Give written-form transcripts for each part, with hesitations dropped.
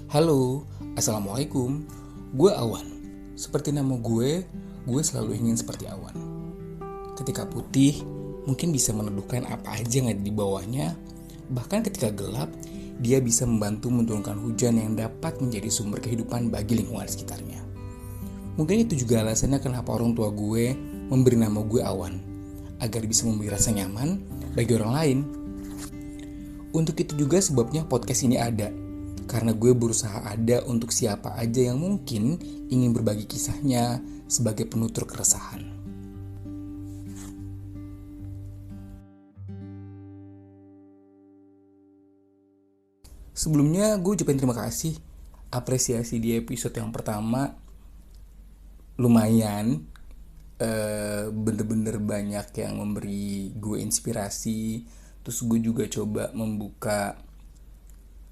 Halo, Assalamualaikum. Gue Awan. Seperti nama gue selalu ingin seperti awan. Ketika putih, mungkin bisa meneduhkan apa aja yang ada di bawahnya. Bahkan ketika gelap, dia bisa membantu menurunkan hujan yang dapat menjadi sumber kehidupan bagi lingkungan sekitarnya. Mungkin itu juga alasannya kenapa orang tua gue memberi nama gue Awan, agar bisa memberi rasa nyaman bagi orang lain. Untuk itu juga sebabnya podcast ini ada. Karena gue berusaha ada untuk siapa aja yang mungkin ingin berbagi kisahnya sebagai penutur keresahan. Sebelumnya gue ucapin terima kasih. Apresiasi di episode yang pertama lumayan, bener-bener banyak yang memberi gue inspirasi. Terus gue juga coba membuka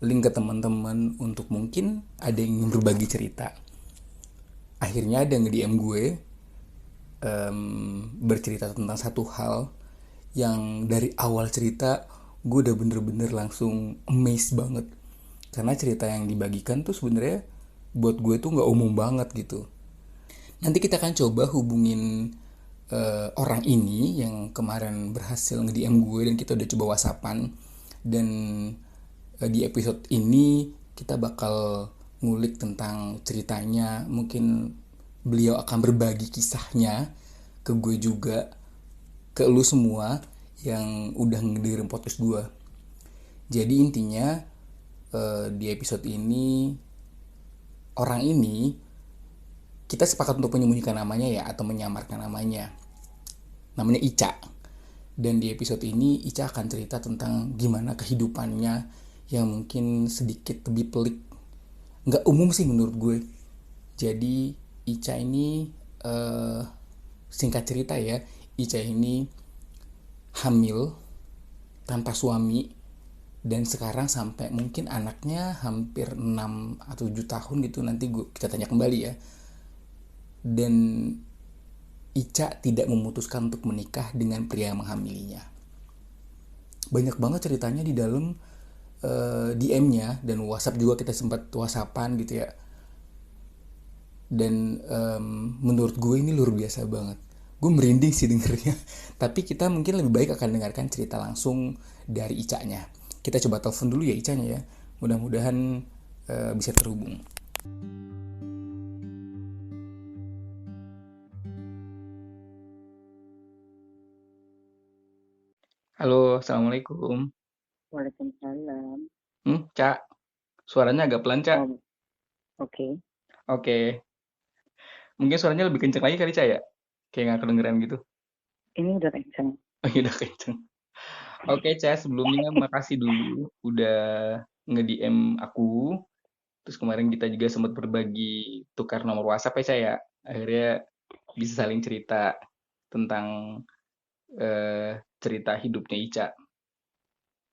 link ke teman-teman untuk mungkin ada yang ingin berbagi cerita. Akhirnya ada yang nge-DM gue, bercerita tentang satu hal yang dari awal cerita gue udah bener-bener langsung amazed banget, karena cerita yang dibagikan tuh sebenarnya buat gue tuh nggak umum banget gitu. Nanti kita akan coba hubungin orang ini yang kemarin berhasil nge-DM gue dan kita udah coba whatsappan. Dan di episode ini kita bakal ngulik tentang ceritanya. Mungkin beliau akan berbagi kisahnya ke gue juga, ke lu semua yang udah ngedengerin podcast gue. Jadi intinya di episode ini orang ini kita sepakat untuk menyembunyikan namanya ya, atau menyamarkan namanya. Namanya Ica. Dan di episode ini Ica akan cerita tentang gimana kehidupannya yang mungkin sedikit lebih pelik. Nggak umum sih menurut gue. Jadi Ica ini singkat cerita ya, Ica ini hamil tanpa suami, dan sekarang sampai mungkin anaknya hampir 6 atau 7 tahun gitu, nanti kita tanya kembali ya. Dan Ica tidak memutuskan untuk menikah dengan pria yang menghamilinya. Banyak banget ceritanya di dalam DM-nya, dan WhatsApp juga kita sempat WhatsAppan gitu ya. Dan menurut gue ini luar biasa banget. Gue merinding sih dengernya. Tapi kita mungkin lebih baik akan dengarkan cerita langsung dari Ica-nya. Kita coba telepon dulu ya Ica-nya ya. Mudah-mudahan bisa terhubung. Halo, Assalamualaikum. Waalaikumsalam. Cak, suaranya agak pelan, Cak. Oh, oke. Oke, mungkin suaranya lebih kenceng lagi kali, Cak ya? Kayak nggak kedengeran gitu. Ini udah kenceng. Oh iya, udah kenceng. Oke, Cak, sebelumnya makasih dulu udah nge-DM aku. Terus kemarin kita juga sempat berbagi tukar nomor WhatsApp ya, Cak ya. Akhirnya bisa saling cerita tentang cerita hidupnya Ica. Ya,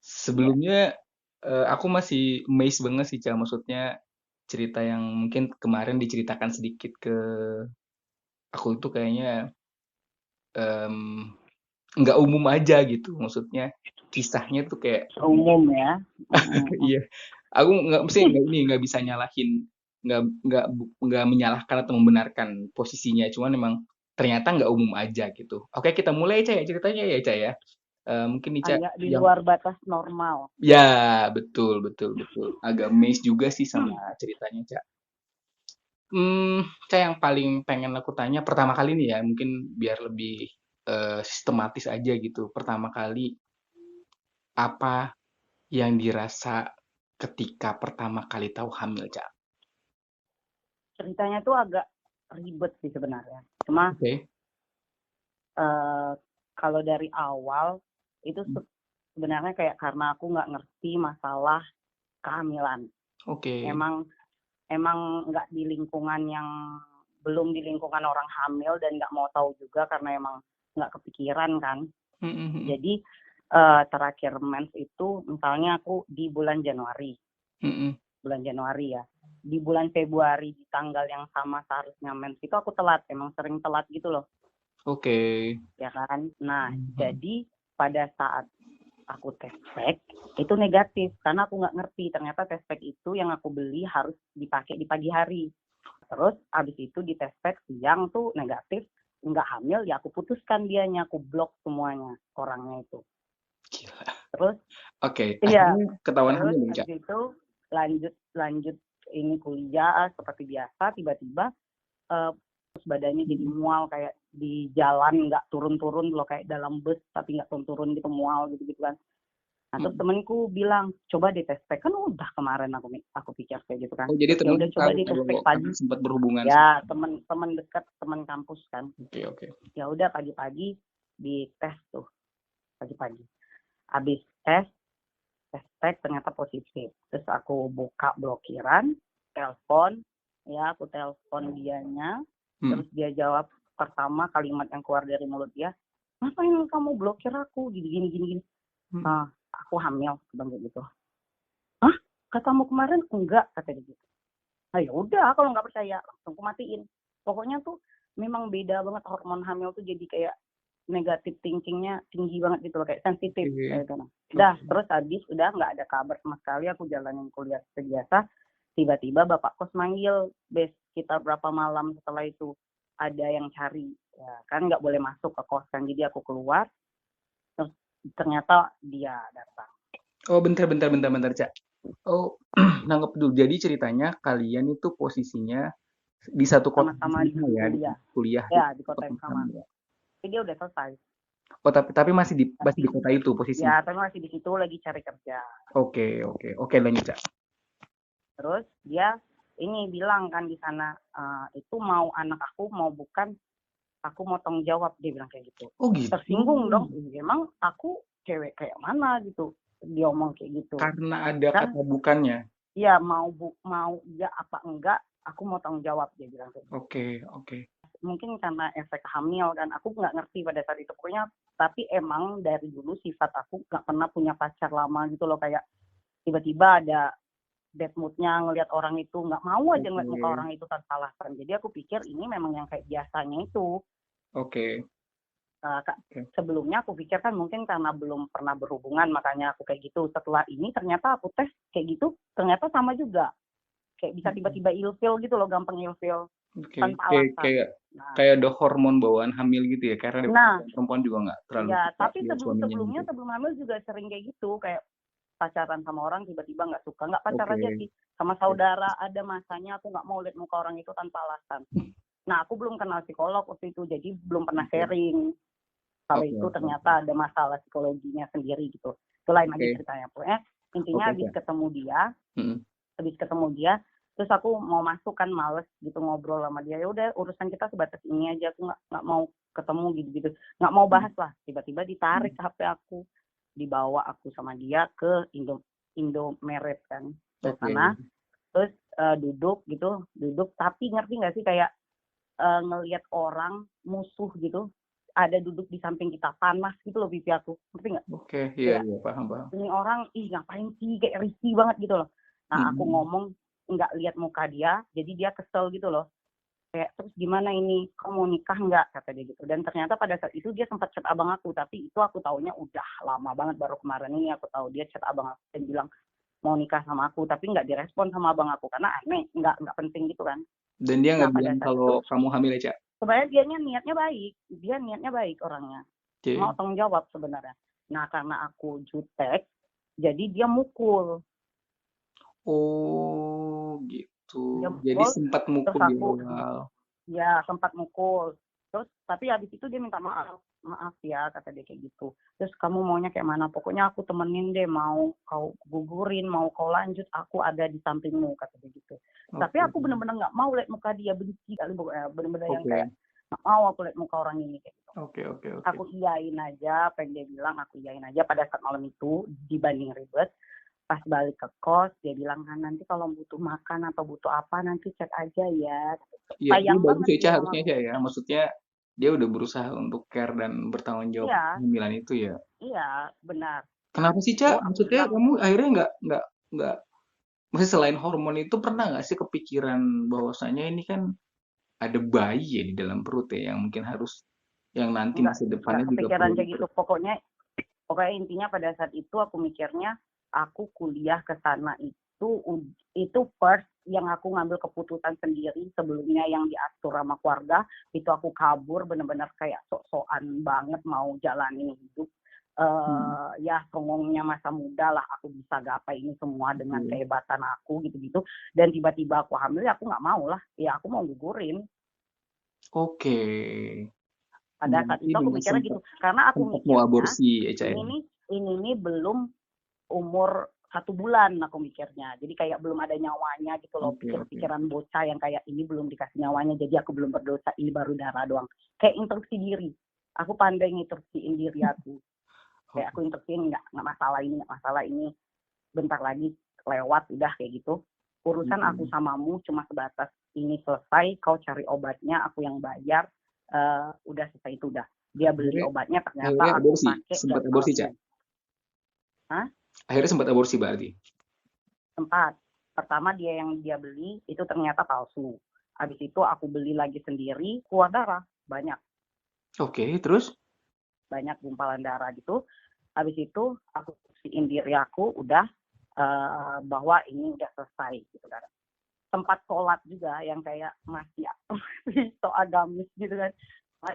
Sebelumnya aku masih amazed banget sih, Cak. Maksudnya cerita yang mungkin kemarin diceritakan sedikit ke aku itu kayaknya em, nggak umum aja gitu. Maksudnya kisahnya tuh kayak umum ya. iya, aku nggak mesti nggak bisa nyalahin, nggak menyalahkan atau membenarkan posisinya, cuman memang ternyata nggak umum aja gitu. Oke, kita mulai Ca ya ceritanya ya Ca ya. Mungkin nih Ca Agak di yang luar batas normal. ya, betul betul betul, agak amazed juga sih sama ceritanya Ca. Ca, yang paling pengen aku tanya pertama kali nih ya, mungkin biar lebih sistematis aja gitu. Pertama kali apa yang dirasa ketika pertama kali tahu hamil, Ca? Ceritanya tuh agak ribet sih sebenarnya. Cuma Oke. eh, kalau dari awal itu sebenarnya kayak karena aku nggak ngerti masalah kehamilan. Oke. Emang emang nggak di lingkungan yang belum di lingkungan orang hamil dan nggak mau tahu juga karena emang nggak kepikiran kan. Mhm mhm. Jadi terakhir mens itu misalnya aku di Mhm. bulan Januari ya. Di bulan Februari di tanggal yang sama seharusnya mens itu aku telat, emang sering telat gitu loh, Oke. ya kan. Nah, Mhm. jadi pada saat aku tes pack itu negatif karena aku nggak ngerti ternyata tes pack itu yang aku beli harus dipakai di pagi hari. Terus abis itu di tes pack siang tuh negatif, nggak hamil, ya aku putuskan dianya, aku blok semuanya orangnya itu. Gila. Terus Oke, iya, akhirnya ketahuan terus hamil nih, Cak. abis itu lanjut ini kuliah seperti biasa, tiba-tiba terus badannya jadi mual kayak di jalan nggak turun-turun loh, kayak dalam bus tapi nggak turun-turun gitu, mual gitu-gitu kan. Nah terus temenku bilang coba di tes pack, kan udah kemarin aku pikir kayak gitu kan. Oh, jadi Terus ya temen udah coba tahu di tes kalau pack pagi. kamu sempat berhubungan Ya temen dekat, temen kampus kan. Oke. Ya udah pagi-pagi di tes tuh pagi-pagi. Habis tes pack ternyata positif. Terus aku buka blokiran, telepon, ya aku telepon dianya. Terus dia jawab pertama kalimat yang keluar dari mulut dia, ngapain kamu blokir aku gini. Aku hamil, bilang gitu. Hah? Katamu kemarin enggak, kata dia gitu. Nah ya udah, kalau nggak percaya langsung aku matiin. Pokoknya tuh memang beda banget, hormon hamil tuh jadi kayak negatif thinkingnya tinggi banget gitu loh, kayak sensitif kayak gitu. Udah, terus habis udah nggak ada kabar sama sekali, aku jalanin kuliah seperti biasa. Tiba-tiba bapak kos manggil, sekitar berapa malam setelah itu ada yang cari, ya kan nggak boleh masuk ke kos kan, jadi aku keluar, terus ternyata dia datang. Oh, bentar, Cak. Oh, nangkep dulu. Jadi ceritanya kalian itu posisinya di satu kota Sama-sama di ya, di kuliah ya di kota yang sama. ya. Jadi dia udah selesai. Oh, tapi masih di kota itu posisinya. Ya, tapi masih di situ lagi cari kerja. Oke, lanjut, Cak. Terus dia ini bilang kan di sana, itu mau anak aku mau bukan, aku mau tanggung jawab, dia bilang kayak gitu. Oh gitu. Tersinggung dong, emang aku cewek kayak mana gitu, dia omong kayak gitu. Karena ada kan, kata bukannya. Iya, mau ya apa enggak, aku mau tanggung jawab, dia bilang kayak gitu. Oke. Mungkin karena efek hamil kan, aku nggak ngerti pada saat itu pokoknya, tapi emang dari dulu sifat aku nggak pernah punya pacar lama gitu loh, kayak tiba-tiba ada bad mood-nya ngelihat orang itu, nggak mau aja ngeliat muka orang itu tanpa alasan. Jadi aku pikir ini memang yang kayak biasanya itu. Oke. Sebelumnya aku pikir kan mungkin karena belum pernah berhubungan makanya aku kayak gitu. Setelah ini ternyata aku tes kayak gitu, ternyata sama juga. Kayak bisa tiba-tiba ilfeel gitu loh, gampang ilfeel tanpa alasan. Kayak ada hormon bawaan hamil gitu ya, karena perempuan juga nggak terlalu. Ya, tapi sebelumnya sebelum hamil juga sering kayak gitu, kayak pacaran sama orang tiba-tiba nggak suka, nggak pacar aja sih, sama saudara ada masanya aku nggak mau lihat muka orang itu tanpa alasan. Nah aku belum kenal psikolog waktu itu, jadi belum pernah sharing kalau itu ternyata ada masalah psikologinya sendiri gitu. Itu lain lagi ceritanya. Pokoknya intinya habis ketemu dia, terus aku mau masuk kan males gitu ngobrol sama dia. Ya udah urusan kita sebatas ini aja, aku nggak mau ketemu gitu, nggak mau bahas lah. Tiba-tiba ditarik HP aku, dibawa aku sama dia ke Indomaret kan, ke sana. Terus duduk tapi ngerti nggak sih kayak ngelihat orang musuh gitu ada duduk di samping kita, panas gitu loh pipi aku, ngerti nggak? Iya paham. Ini orang ngapain sih, kayak risih banget gitu loh. Nah aku ngomong nggak lihat muka dia, jadi dia kesel gitu loh. Kayak terus gimana ini, kamu mau nikah nggak, kata dia gitu. Dan ternyata pada saat itu dia sempat chat abang aku, tapi itu aku taunya udah lama banget, baru kemarin ini aku tahu dia chat abang aku dan bilang mau nikah sama aku, tapi nggak direspon sama abang aku karena aneh, nggak penting gitu kan. Dan dia nggak bilang kalau kamu hamil ya, Cak? Sebenarnya dia niatnya baik orangnya, mau tanggung jawab sebenarnya. Nah karena aku jutek, jadi dia mukul. Oh gitu. Jadi sempat mukul di awal. Ya sempat mukul. Terus tapi habis itu dia minta maaf ya, kata dia kayak gitu. Terus kamu maunya kayak mana? Pokoknya aku temenin deh, mau kau gugurin, mau kau lanjut, aku ada di sampingmu, kata dia gitu. Tapi aku bener-bener nggak mau lihat muka dia, benci kali pokoknya, bener-bener yang kayak nggak mau aku lihat muka orang ini kayak gitu. Oke. Aku iyain aja, apa yang dia bilang aku iyain aja pada saat malam itu, dibanding ribet. Pas balik ke kos dia bilang kan, nanti kalau butuh makan atau butuh apa nanti chat aja ya. Iya, bagus ya harusnya ya. Maksudnya dia udah berusaha untuk care dan bertanggung jawab kehamilan itu ya. Iya, benar. Kenapa sih, Cak? Maksudnya kamu akhirnya nggak maksudnya selain hormon itu pernah nggak sih kepikiran bahwasanya ini kan ada bayi ya di dalam perut ya yang mungkin harus yang nanti masa depannya juga kepikiran kayak gitu. Pokoknya Pokoknya intinya pada saat itu aku mikirnya aku kuliah ke sana itu first yang aku ngambil keputusan sendiri. Sebelumnya yang diatur sama keluarga itu aku kabur bener-bener kayak sok-sokan banget mau jalanin hidup. Ya songongnya masa muda lah, aku bisa gapai ini semua dengan kehebatan aku gitu-gitu. Dan tiba-tiba aku hamil, ya aku nggak mau lah, ya aku mau gugurin. Oke. Pada saat Berarti itu aku memang mikirnya gitu, karena aku sempat mau mikirnya aborsi ya, Ca, ya? ini nih belum umur 1 bulan aku mikirnya. Jadi kayak belum ada nyawanya gitu loh. Oke. Pikir-pikiran bocah yang kayak ini belum dikasih nyawanya, jadi aku belum berdosa, ini baru darah doang. Kayak instruksi diri. Aku pandai nginstruksiin diri aku. Kayak aku instruksiin nggak masalah ini. Bentar lagi lewat, udah kayak gitu. Urusan aku samamu cuma sebatas ini selesai, kau cari obatnya, aku yang bayar. Udah selesai itu udah. Dia beli obatnya, ternyata Akhirnya aku aborsi, pakai sempat dan aborsi, Ca? Hah? Akhirnya sempat aborsi berarti? Tempat. Pertama dia beli itu ternyata palsu. Habis itu aku beli lagi sendiri, keluar darah banyak. Oke, terus? Banyak gumpalan darah gitu. Habis itu aku bersihin diri aku udah bahwa ini udah selesai gitu kan. Tempat sholat juga yang kayak masih so agamis gitu kan.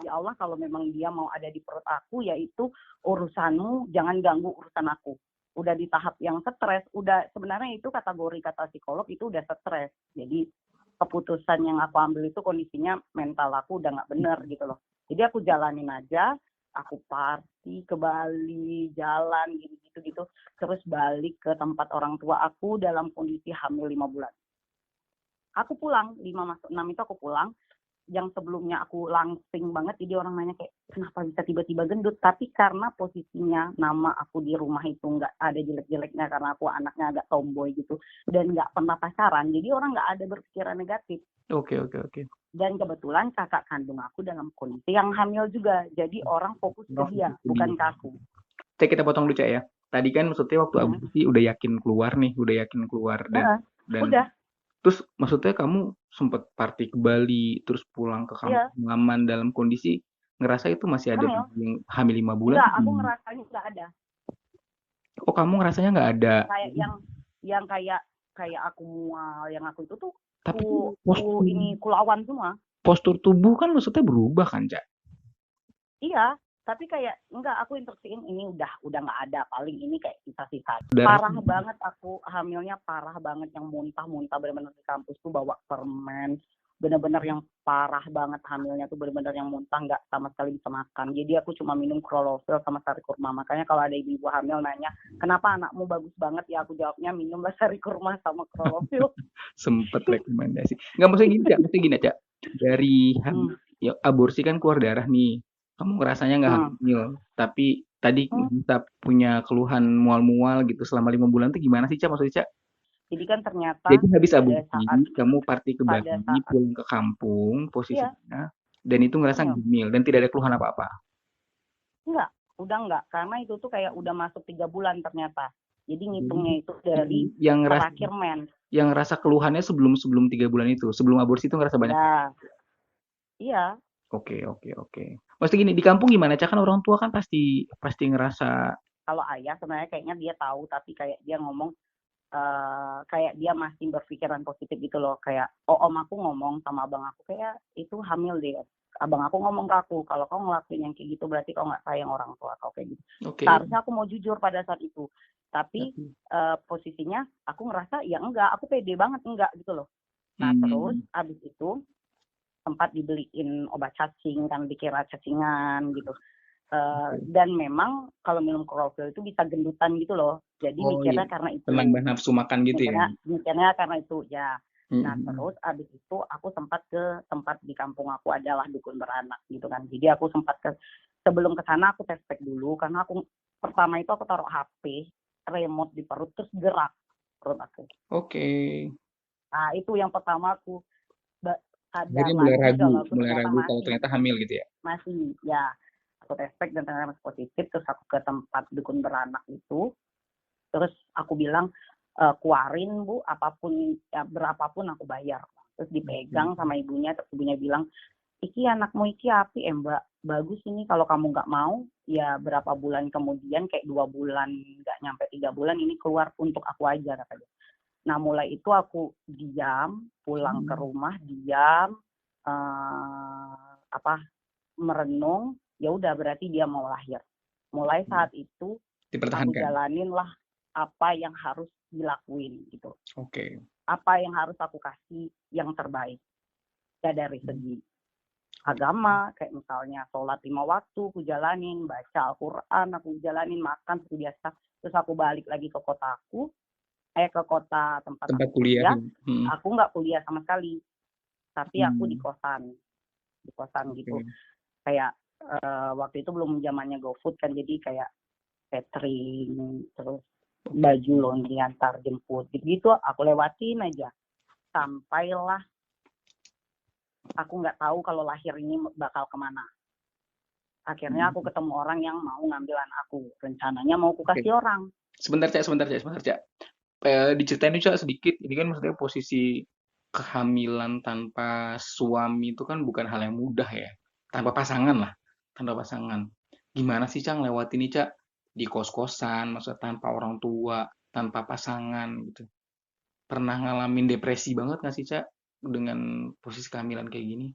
Ya Allah, kalau memang dia mau ada di perut aku, yaitu urusanmu, jangan ganggu urusan aku. Udah di tahap yang stres, udah sebenarnya itu kategori kata psikolog itu udah stres. Jadi keputusan yang aku ambil itu kondisinya mental aku udah nggak bener gitu loh. Jadi aku jalanin aja, aku party ke Bali, jalan gitu, terus balik ke tempat orang tua aku dalam kondisi hamil 5 bulan. Aku pulang, 5 masuk 6 itu aku pulang. Yang sebelumnya aku langsing banget, jadi orang nanya kayak kenapa bisa tiba-tiba gendut, tapi karena posisinya nama aku di rumah itu nggak ada jelek-jeleknya karena aku anaknya agak tomboy gitu dan nggak pernah pacaran, jadi orang nggak ada berpikiran negatif. Oke. Dan kebetulan kakak kandung aku dalam kondisi yang hamil juga, jadi orang fokus ke dia bukan ke aku. Cek, kita potong dulu, Cak, ya. Tadi kan maksudnya waktu aborsi udah yakin keluar dan Udah. Terus maksudnya kamu sempat party ke Bali, terus pulang ke kampung halaman dalam kondisi ngerasa itu masih ada yang hamil 5 bulan? Enggak, aku ngerasanya nggak ada. Oh, kamu ngerasanya nggak ada? Kayak yang kayak aku mual, yang aku itu tuh Tapi kulawan semua. Postur tubuh kan maksudnya berubah kan, Cak? Iya, tapi kayak enggak, aku instruksiin ini udah nggak ada, paling ini kayak sisa-sisa. Parah banget aku hamilnya, parah banget, yang muntah-muntah benar-benar di kampus tuh bawa permen, benar-benar yang parah banget hamilnya tuh, benar-benar yang muntah nggak sama sekali bisa makan. Jadi aku cuma minum Krolofil sama sari kurma. Makanya kalau ada ibu-ibu hamil nanya, kenapa anakmu bagus banget, ya aku jawabnya minumlah sari kurma sama Krolofil. Sempet rekomendasi. Nggak, maksudnya gini, Cak. Dari ya, aborsi kan keluar darah nih. Kamu ngerasanya nggak hamil, tapi tadi kita punya keluhan mual-mual gitu selama 5 bulan tuh gimana sih, Cak, maksudnya, Cak? Jadi kan ternyata Jadi habis aborsi, kamu party ke Bali, pulang ke kampung posisinya, dan itu ngerasa hamil dan tidak ada keluhan apa-apa? Enggak, udah enggak, karena itu tuh kayak udah masuk 3 bulan ternyata. Jadi ngitungnya itu dari terakhir mens. Yang ngerasa keluhannya sebelum 3 bulan itu, sebelum aborsi itu ngerasa banyak? Ya, iya. Oke. Maksudnya gini, di kampung gimana, Cak? Kan orang tua kan pasti ngerasa. Kalau ayah sebenarnya kayaknya dia tahu, tapi kayak dia ngomong kayak dia masih berpikiran positif gitu loh. Kayak om aku ngomong sama abang aku kayak itu hamil deh. Abang aku ngomong ke aku, kalau kau ngelakuin yang kayak gitu berarti kau nggak sayang orang tua kau kayak gitu. Seharusnya aku mau jujur pada saat itu. Tapi posisinya aku ngerasa ya enggak, aku pede banget enggak gitu loh. Nah terus abis itu sempat dibeliin obat cacing, kan dikira cacingan gitu. Dan memang kalau minum Krofil itu bisa gendutan gitu loh. Jadi mikirnya karena itu. Tenang, nafsu makan gitu ya? Mikirnya karena itu ya. Nah terus abis itu aku sempat ke tempat di kampung aku adalah dukun beranak gitu kan. Jadi aku sempat sebelum ke sana aku tes pack dulu, karena aku pertama itu aku taruh HP remote di perut terus gerak perut aku. Oke. Nah itu yang pertama aku jadi mulai ragu kalau ternyata hamil gitu ya? Masih, ya. Aku tes pack dan ternyata masih positif, terus aku ke tempat dukun beranak itu, terus aku bilang, keluarin Bu, apapun, ya berapapun aku bayar. Terus dipegang sama ibunya, terus ibunya bilang, iki anakmu iki api Mbak, bagus ini, kalau kamu nggak mau, ya berapa bulan kemudian, kayak 2 bulan, nggak nyampe 3 bulan, ini keluar untuk aku aja katanya. Nah mulai itu aku diam, pulang ke rumah diam, merenung, ya udah berarti dia mau lahir. Mulai saat itu aku Dipertahankan. jalanin lah apa yang harus dilakuin gitu. Oke. Apa yang harus aku kasih yang terbaik. Ya dari segi agama, kayak misalnya sholat 5 waktu aku jalanin, baca Al-Quran aku jalanin, makan seperti biasa. Terus aku balik lagi ke kotaku, ke kota tempat Tempat aku kuliah. kuliah. Aku nggak kuliah sama sekali, tapi aku di kosan gitu. Oke. Kayak waktu itu belum zamannya GoFood kan, jadi kayak catering, terus baju laundry antar jemput gitu aku lewatin aja sampailah aku nggak tahu kalau lahir ini bakal kemana. Akhirnya aku ketemu orang yang mau ngambil anak aku, rencananya mau aku kasih orang. Sebentar Cak. Diceritain nih Cak sedikit, ini kan maksudnya posisi kehamilan tanpa suami itu kan bukan hal yang mudah ya, tanpa pasangan. Gimana sih Cak ngelewatin nih Cak, di kos-kosan, maksudnya tanpa orang tua, tanpa pasangan gitu. Pernah ngalamin depresi banget nggak sih Cak dengan posisi kehamilan kayak gini?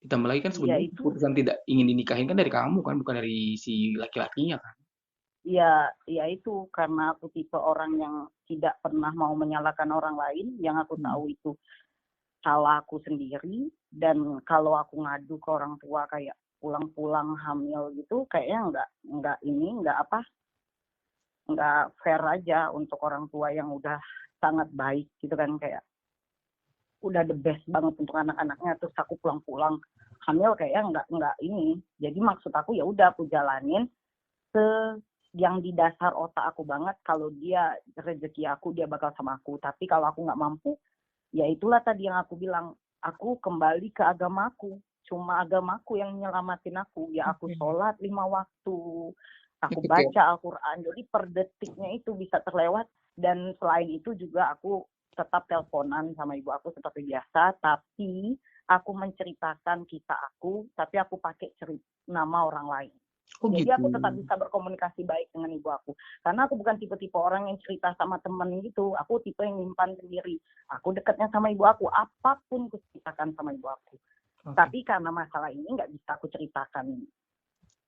Ditambah lagi kan Ya sebenarnya itu, keputusan tidak ingin dinikahin kan dari kamu kan, bukan dari si laki-lakinya kan? ya itu karena aku tipe orang yang tidak pernah mau menyalahkan orang lain, yang aku tahu itu salah aku sendiri, dan kalau aku ngadu ke orang tua kayak pulang-pulang hamil gitu, kayaknya nggak fair aja untuk orang tua yang udah sangat baik gitu kan, kayak udah the best banget untuk anak-anaknya, terus aku pulang-pulang hamil kayaknya nggak ini. Jadi maksud aku ya udah aku jalanin yang di dasar otak aku banget, kalau dia rezeki aku dia bakal sama aku, tapi kalau aku nggak mampu, ya itulah tadi yang aku bilang, aku kembali ke agamaku, cuma agamaku yang nyelamatin aku, ya aku sholat 5 waktu, aku baca Al-Quran, jadi per detiknya itu bisa terlewat. Dan selain itu juga aku tetap teleponan sama ibu aku seperti biasa, tapi aku menceritakan kisah aku, tapi aku pakai nama orang lain. Jadi gitu. aku tetap bisa berkomunikasi baik dengan ibu aku. Karena aku bukan tipe-tipe orang yang cerita sama temen gitu. Aku tipe yang nyimpan sendiri. Aku dekatnya sama ibu aku. Apapun aku ceritakan sama ibu aku. Tapi karena masalah ini nggak bisa aku ceritakan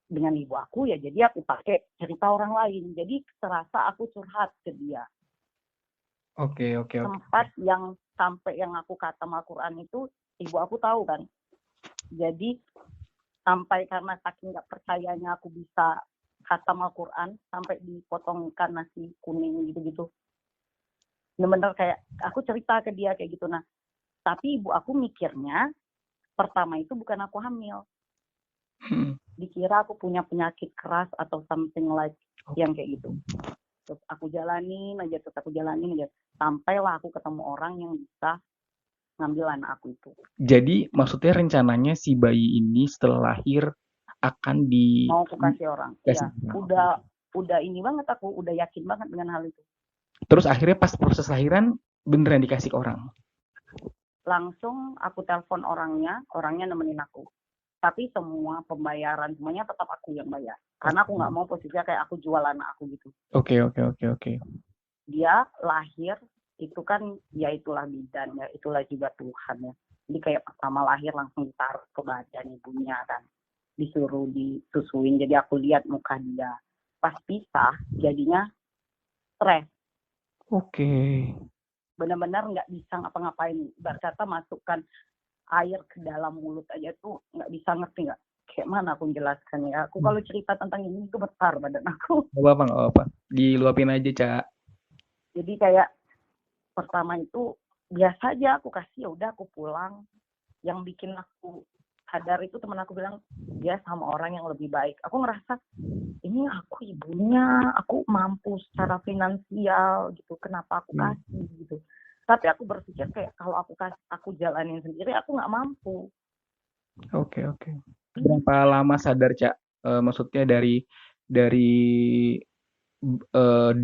dengan ibu aku, ya jadi aku pakai cerita orang lain. Jadi terasa aku curhat ke dia. Oke. Tempat yang sampai yang aku khatam Al-Quran itu, ibu aku tahu kan. Jadi sampai karena saking nggak percayanya aku bisa khatam Al-Quran, sampai dipotongkan nasi kuning gitu-gitu. Bener-bener kayak aku cerita ke dia kayak gitu. Nah, tapi ibu aku mikirnya pertama itu bukan aku hamil. Dikira aku punya penyakit keras atau something like yang kayak gitu. Terus aku jalanin aja. Sampailah aku ketemu orang yang bisa ngambil anak aku itu. Jadi maksudnya rencananya si bayi ini setelah lahir akan mau aku kasih orang. Iya, udah ini banget, aku udah yakin banget dengan hal itu. Terus akhirnya pas proses lahiran beneran dikasih ke orang? Langsung aku telepon orangnya nemenin aku. Tapi semua pembayaran semuanya tetap aku yang bayar. Karena aku nggak mau posisinya kayak aku jual anak aku gitu. Oke. Dia lahir itu kan, ya itulah bidan, ya itulah juga Tuhan ya. Jadi kayak pertama lahir langsung ditaruh ke badan ibunya kan, disuruh disusuin. Jadi aku lihat muka dia pas pisah jadinya stres. Oke. Benar-benar nggak bisa ngapa-ngapain. Ibarat kata masukkan air ke dalam mulut aja tuh nggak bisa, ngerti nggak? Kayak mana aku menjelaskan ya? Aku kalau cerita tentang ini gemetar badan aku. Nggak apa-apa. Diluapin aja, Cak. Jadi kayak pertama itu biasa aja aku kasih, ya udah aku pulang. Yang bikin aku sadar itu teman aku bilang dia sama orang yang lebih baik. Aku ngerasa ini aku ibunya, aku mampu secara finansial gitu, kenapa aku kasih gitu. Tapi aku berpikir kayak kalau aku jalanin sendiri aku nggak mampu. Oke. Berapa lama sadar, Cak? Maksudnya dari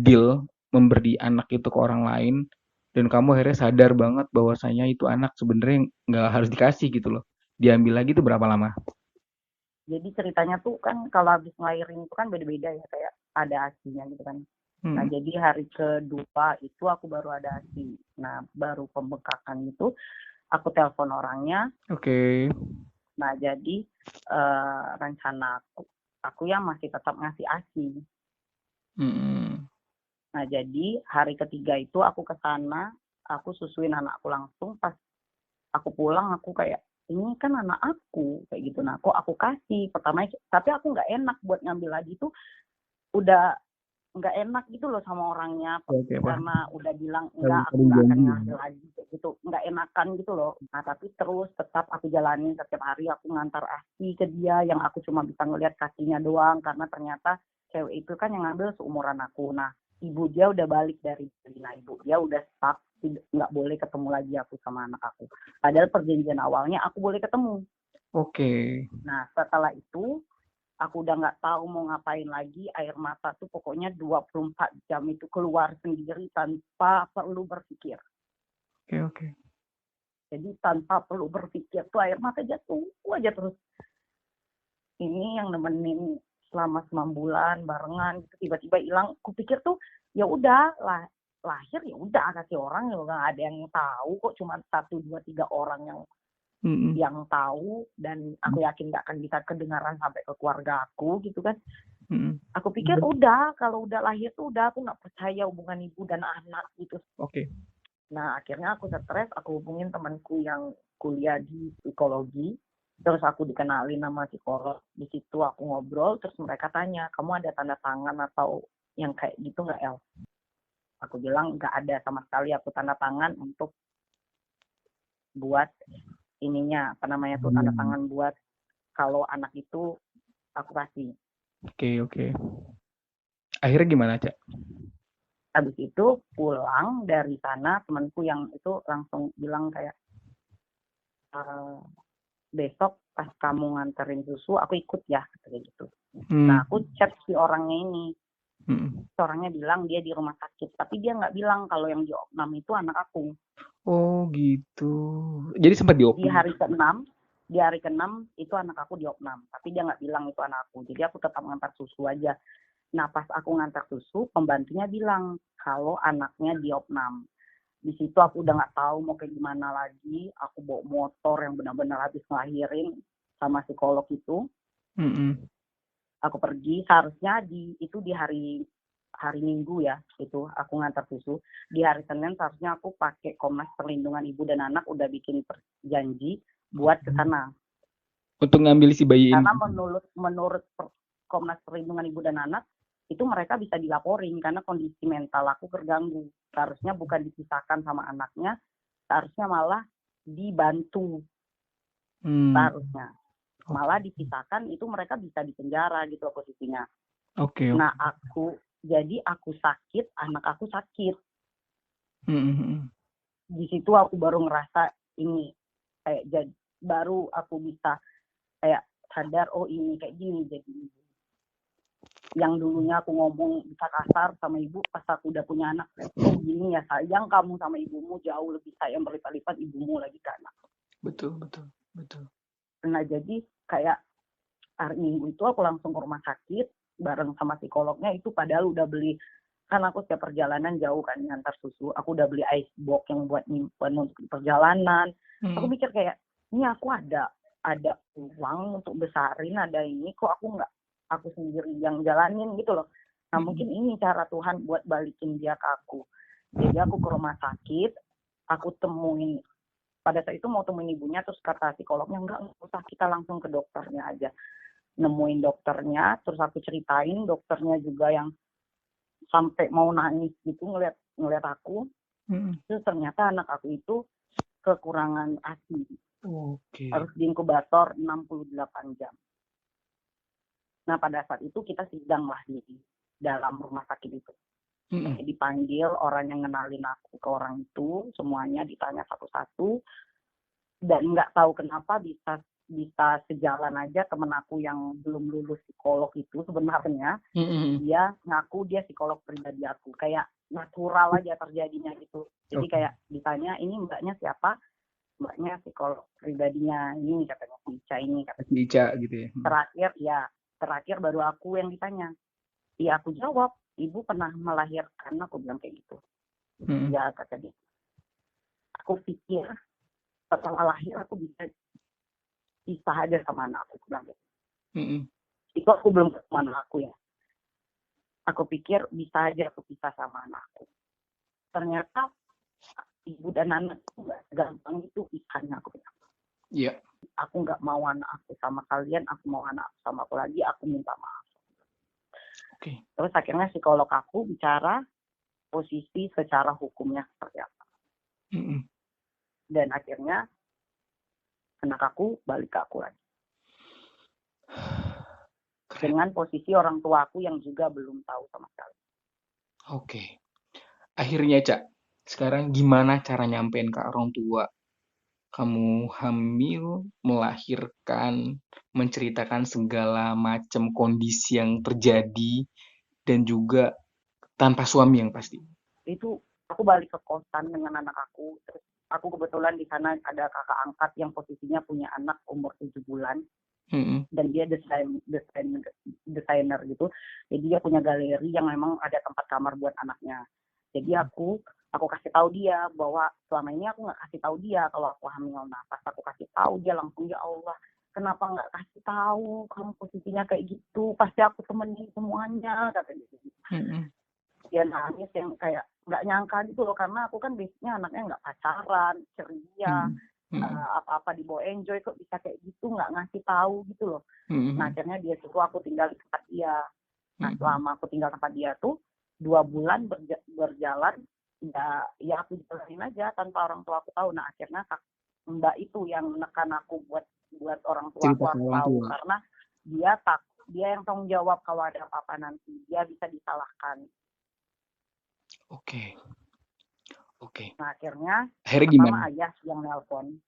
deal memberi anak itu ke orang lain, dan kamu akhirnya sadar banget bahwasanya itu anak sebenarnya nggak harus dikasih gitu loh. Diambil lagi itu berapa lama? Jadi ceritanya tuh kan kalau habis ngelahirin itu kan beda-beda ya, kayak ada ASI-nya gitu kan. Nah, jadi hari kedua itu aku baru ada ASI. Nah, baru pembengkakan itu aku telepon orangnya. Oke. Nah, jadi rencana aku ya masih tetap ngasih ASI. Nah, jadi hari ketiga itu aku ke sana, aku susuin anakku langsung. Pas aku pulang aku kayak, ini kan anak aku kayak gitu. Nah, kok aku kasih pertama, tapi aku nggak enak buat ngambil lagi tuh, udah nggak enak gitu loh sama orangnya. Karena udah bilang enggak, aku nggak akan ngambil lagi kayak gitu, nggak enakan gitu loh. Nah, tapi terus tetap aku jalanin setiap hari, aku ngantar ASI ke dia yang aku cuma bisa ngeliat kakinya doang, karena ternyata cewek itu kan yang ngambil seumuran aku. Nah, ibu dia udah balik dari China, ibu dia udah stuck, nggak boleh ketemu lagi aku sama anak aku. Padahal perjanjian awalnya aku boleh ketemu. Oke. Nah, setelah itu aku udah nggak tahu mau ngapain lagi. Air mata tuh pokoknya 24 jam itu keluar sendiri tanpa perlu berpikir. Oke. Jadi tanpa perlu berpikir tuh air mata jatuh aja terus. Ini yang nemenin selama 9 bulan barengan gitu, tiba-tiba hilang. Kupikir tuh ya udah lah, lahir ya udah kasih orang, ya nggak ada yang tahu kok, cuma 1, 2, 3 orang yang tahu, dan aku yakin nggak akan bisa kedengaran sampai ke keluarga aku gitu kan. Aku pikir udah, kalau udah lahir tuh udah, aku nggak percaya hubungan ibu dan anak gitu. Oke. Nah, akhirnya aku stres, aku hubungin temanku yang kuliah di psikologi. Terus aku dikenalin nama psikolog. Di situ aku ngobrol, terus mereka tanya, kamu ada tanda tangan atau yang kayak gitu nggak, El? Aku bilang nggak ada sama sekali aku tanda tangan untuk buat ininya, apa namanya tuh, tanda tangan buat kalau anak itu aku kasih. Oke. Akhirnya gimana, Cak? Habis itu pulang dari sana, temanku yang itu langsung bilang kayak, besok pas kamu nganterin susu aku ikut ya, kayak gitu. Nah, aku chat si orangnya ini. Orangnya bilang dia di rumah sakit, tapi dia nggak bilang kalau yang di opnam itu anak aku. Oh gitu. Jadi sempat di opnam. Di hari ke-6 itu anak aku di opnam, tapi dia nggak bilang itu anak aku. Jadi aku tetap ngantar susu aja. Nah, pas aku ngantar susu, pembantunya bilang kalau anaknya di opnam. Di situ aku udah nggak tahu mau kayak gimana lagi. Aku bawa motor yang benar-benar habis ngelahirin sama psikolog itu. Aku pergi, seharusnya itu di hari Minggu ya, itu aku ngantar susu. Di hari Senin seharusnya aku pakai Komnas Perlindungan Ibu dan Anak udah bikin janji buat ke sana. Untuk ngambil si bayi ini. Karena menurut Komnas Perlindungan Ibu dan Anak itu mereka bisa dilaporin karena kondisi mental aku terganggu. Seharusnya bukan dipisahkan sama anaknya, seharusnya malah dibantu. Seharusnya malah dipisahkan, itu mereka bisa dipenjara gitu posisinya. Oke. Nah, aku sakit, anak aku sakit. Di situ aku baru ngerasa ini kayak baru aku bisa kayak sadar, oh ini kayak gini jadi ibu. Yang dulunya aku ngomong bisa kasar sama ibu, pas aku udah punya anak, oh gini ya sayang kamu sama ibumu, jauh lebih sayang berlipat-lipat ibumu lagi ke anak. Betul. Nah, jadi kayak hari Minggu itu aku langsung ke rumah sakit bareng sama psikolognya itu, padahal udah beli, kan aku setiap perjalanan jauh kan ngantar susu, aku udah beli ice box yang buat nyimpen untuk perjalanan. Aku mikir kayak, ini aku ada uang untuk besarin, ada ini, kok aku sendiri yang jalanin gitu loh. Nah, mungkin ini cara Tuhan buat balikin dia ke aku. Jadi aku ke rumah sakit, aku temuin, pada saat itu mau temuin ibunya, terus kata psikolognya, enggak usah, kita langsung ke dokternya aja. Nemuin dokternya, terus aku ceritain, dokternya juga yang sampai mau nangis gitu ngeliat aku. Terus ternyata anak aku itu kekurangan ASI. Harus diinkubator 68 jam. Nah, pada saat itu kita sidang lah di dalam rumah sakit itu. Dipanggil orang yang ngenalin aku ke orang itu, semuanya ditanya satu-satu, dan nggak tahu kenapa bisa sejalan aja temen aku yang belum lulus psikolog itu sebenarnya, dia ngaku dia psikolog pribadi aku, kayak natural aja terjadinya gitu. Jadi kayak ditanya, ini mbaknya siapa? Mbaknya psikolog pribadinya ini katanya si Ica ini katanya. Si Ica gitu ya. Terakhir baru aku yang ditanya. Iya aku jawab, ibu pernah melahirkan, aku bilang kayak gitu. Ya kata dia. Aku pikir setelah lahir aku bisa pisah aja sama anak aku bilang gitu. Itu aku belum ketemu anak aku ya. Aku pikir bisa aja aku pisah sama anakku. Ternyata ibu dan anak itu nggak gampang itu ikannya aku bilang. Iya. Aku nggak mau anak aku sama kalian, aku mau anak aku sama aku lagi, aku minta maaf. Oke. Terus akhirnya psikolog aku bicara posisi secara hukumnya seperti apa. Dan akhirnya anak aku balik ke aku lagi. Dengan posisi orang tua aku yang juga belum tahu sama sekali. Oke. Akhirnya, Cak, sekarang gimana cara nyampein ke orang tua? Kamu hamil, melahirkan, menceritakan segala macam kondisi yang terjadi, dan juga tanpa suami yang pasti. Itu aku balik ke kosan dengan anak aku. Terus aku kebetulan di sana ada kakak angkat yang posisinya punya anak umur 7 bulan. Dan dia desainer gitu. Jadi dia punya galeri yang memang ada tempat kamar buat anaknya. Jadi aku kasih tahu dia bahwa selama ini aku nggak kasih tahu dia kalau aku hamil. Nah pas aku kasih tahu dia langsung, ya Allah kenapa nggak kasih tahu kamu posisinya kayak gitu, pasti aku temenin semuanya kata dia. Dia nangis yang kayak nggak nyangka gitu loh, karena aku kan biasanya anaknya nggak pacaran, ceria, apa-apa dibawa enjoy, kok bisa kayak gitu nggak ngasih tahu gitu loh. Nah akhirnya dia suruh aku tinggal di tempat dia. Nah selama aku tinggal tempat dia tuh 2 bulan berjalan, ya aku jalanin aja tanpa orang tua aku tahu. Nah akhirnya mbak itu yang menekan aku buat orang tua aku tahu, karena dia yang tanggung jawab kalau ada apa-apa nanti, dia bisa disalahkan. Oke. Nah akhirnya gimana? Ayah yang nelpon.